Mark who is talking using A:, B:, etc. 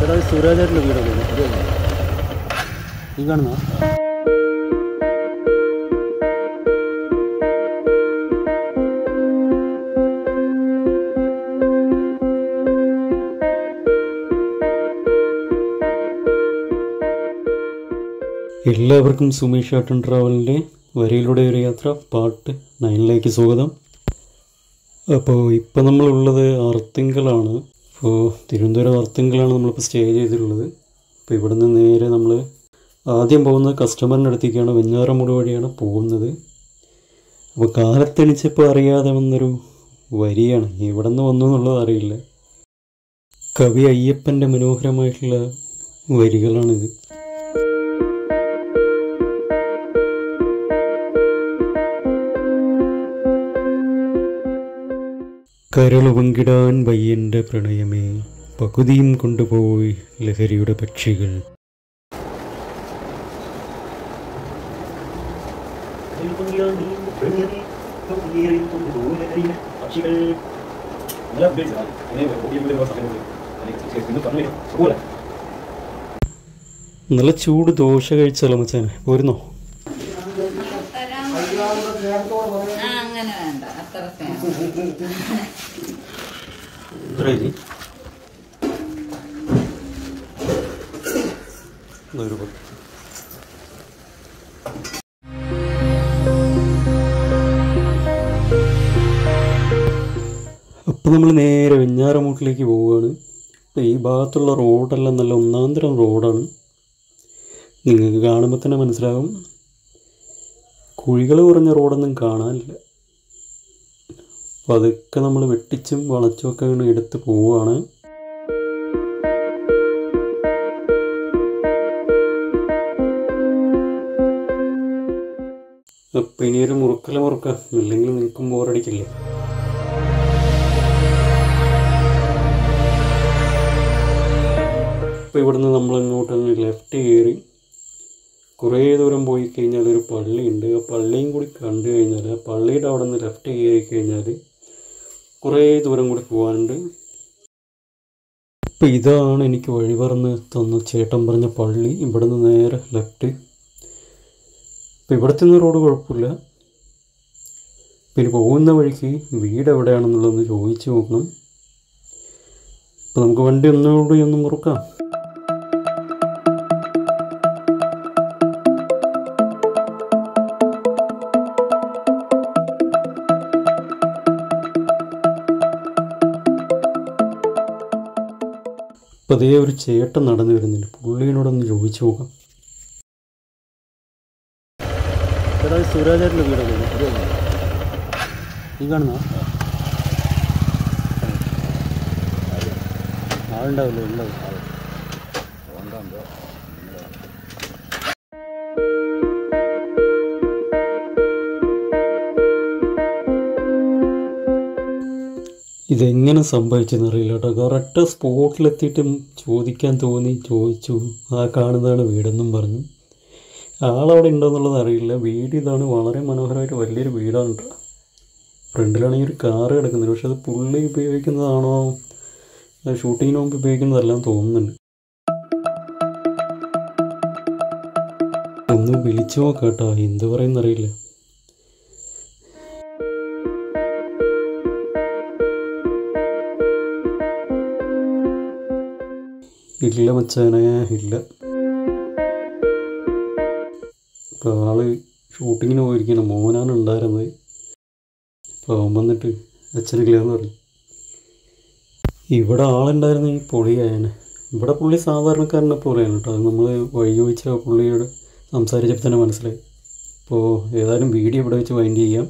A: സുരാജായിട്ടുള്ള വീടൊക്കെ ഈ കാണുന്ന എല്ലാവർക്കും സുമേഷ് ആർട്ട് ട്രാവലിൻ്റെ വരിയിലൂടെ ഒരു യാത്ര പാർട്ട് 9ലേക്ക് സ്വാഗതം. അപ്പോൾ ഇപ്പോൾ നമ്മളുള്ളത് അർത്തിങ്കലാണ്. അപ്പോൾ തിരുവനന്തപുരം അർത്തിങ്കലാണ് നമ്മളിപ്പോൾ സ്റ്റേ ചെയ്തിട്ടുള്ളത്. അപ്പോൾ ഇവിടെ നിന്ന് നേരെ നമ്മൾ ആദ്യം പോകുന്നത് കസ്റ്റമറിൻ്റെ അടുത്തേക്കാണ്. വെഞ്ഞാറമൂട് വഴിയാണ് പോകുന്നത്. അപ്പോൾ കാലത്തെണിച്ചപ്പോൾ അറിയാതെ വന്നൊരു വരിയാണ്. ഇവിടെ നിന്ന് വന്നു എന്നുള്ളത് അറിയില്ല. കവി അയ്യപ്പൻ്റെ മനോഹരമായിട്ടുള്ള വരികളാണിത്. കരളു പങ്കിടാൻ വയ്യൻ്റെ പ്രണയമേ, പകുതിയും കൊണ്ടുപോയി ലഹരിയുടെ പക്ഷികൾ. നല്ല ചൂട് ദോശ കഴിച്ചാലോ മച്ചാനെ, പോരുന്നോ? അപ്പം നമ്മൾ നേരെ വെഞ്ഞാറമൂട്ടിലേക്ക് പോവുകയാണ്. അപ്പോൾ ഈ ഭാഗത്തുള്ള റോഡെല്ലാം നല്ല ഒന്നാന്തരം റോഡാണ്. നിങ്ങൾക്ക് കാണുമ്പോൾ തന്നെ മനസ്സിലാകും. കുഴികൾ കുറഞ്ഞ റോഡൊന്നും കാണാനില്ല. അപ്പോൾ അതൊക്കെ നമ്മൾ വെട്ടിച്ചും വളച്ചും ഒക്കെ എടുത്ത് പോവുകയാണ്. അപ്പം ഇനിയൊരു മുറുക്കാം, അല്ലെങ്കിൽ നിൽക്കും ബോറടിക്കില്ലേ. അപ്പോൾ ഇവിടുന്ന് നമ്മളിങ്ങോട്ട് ലെഫ്റ്റ് കയറി കുറേ ദൂരം പോയി കഴിഞ്ഞാൽ ഒരു പള്ളിയുണ്ട്. ആ പള്ളിയും കൂടി കണ്ടു കഴിഞ്ഞാൽ ആ പള്ളിയുടെ അവിടെ നിന്ന് ലെഫ്റ്റ് കയറി കഴിഞ്ഞാൽ കുറേ ദൂരം കൂടി പോകാനുണ്ട്. അപ്പോൾ ഇതാണ് എനിക്ക് വഴി പറഞ്ഞ് തന്ന ചേട്ടൻ പറഞ്ഞ പള്ളി. ഇവിടെ നിന്ന് നേരെ ലെഫ്റ്റ്. അപ്പോൾ ഇവിടുത്തെ നിന്ന് റോഡ് കുഴപ്പമില്ല. പിന്നെ പോകുന്ന വഴിക്ക് വീട് എവിടെയാണെന്നുള്ളതൊന്ന് ചോദിച്ചു നോക്കണം. അപ്പോൾ നമുക്ക് വണ്ടി ഒന്നുകൂടി ഒന്ന് മുറുക്കാം. അപ്പോൾ അതേ ഒരു ചേട്ടൻ നടന്നു വരുന്നുണ്ട്. പുള്ളിയോടൊന്ന് ചോദിച്ചു നോക്കാം. സുരാജായിട്ടുള്ള വീടൊക്കെ ഈ കാണുന്ന ആളുണ്ടാവില്ല, ഉണ്ടാവും. ഇതെങ്ങനെ സംഭവിച്ചെന്നറിയില്ല കേട്ടോ. കറക്റ്റ് സ്പോട്ടിലെത്തിയിട്ടും ചോദിക്കാൻ തോന്നി, ചോദിച്ചു. ആ കാണുന്നതാണ് വീടെന്നും പറഞ്ഞു. ആളവിടെ ഉണ്ടോയെന്നുള്ളത് അറിയില്ല. വീട് ഇതാണ്. വളരെ മനോഹരമായിട്ട് വലിയൊരു വീടാണ് കേട്ടോ. ഫ്രണ്ടിലാണെങ്കിൽ ഒരു കാറ് കിടക്കുന്നുണ്ട്. പക്ഷെ അത് പുള്ളി ഉപയോഗിക്കുന്നതാണോ ഷൂട്ടിങ്ങിന് മുമ്പ് ഉപയോഗിക്കുന്നതെല്ലാം തോന്നുന്നുണ്ട്. ഒന്ന് വിളിച്ചു നോക്കാം കേട്ടോ, എന്ത് പറയുന്നറിയില്ല. ഇല്ല മച്ചാനെ, ഇല്ല. ഇപ്പോൾ ആള് ഷൂട്ടിങ്ങിന് പോയിരിക്കണം. മോനാണ് ഉണ്ടായിരുന്നത്. അപ്പോൾ അവൻ വന്നിട്ട് അച്ഛനില്ലാന്ന് പറഞ്ഞു. ഇവിടെ ആളുണ്ടായിരുന്ന ഈ പൊളിയായനെ. ഇവിടെ പുള്ളി സാധാരണക്കാരനെ പോലെയാണ് കേട്ടോ. അത് നമ്മൾ വഴി ചോദിച്ച പുള്ളിയോട് സംസാരിച്ചപ്പോൾ തന്നെ മനസ്സിലായി. അപ്പോൾ ഏതായാലും വീഡിയോ ഇവിടെ വെച്ച് വൈൻഡ് ചെയ്യാം.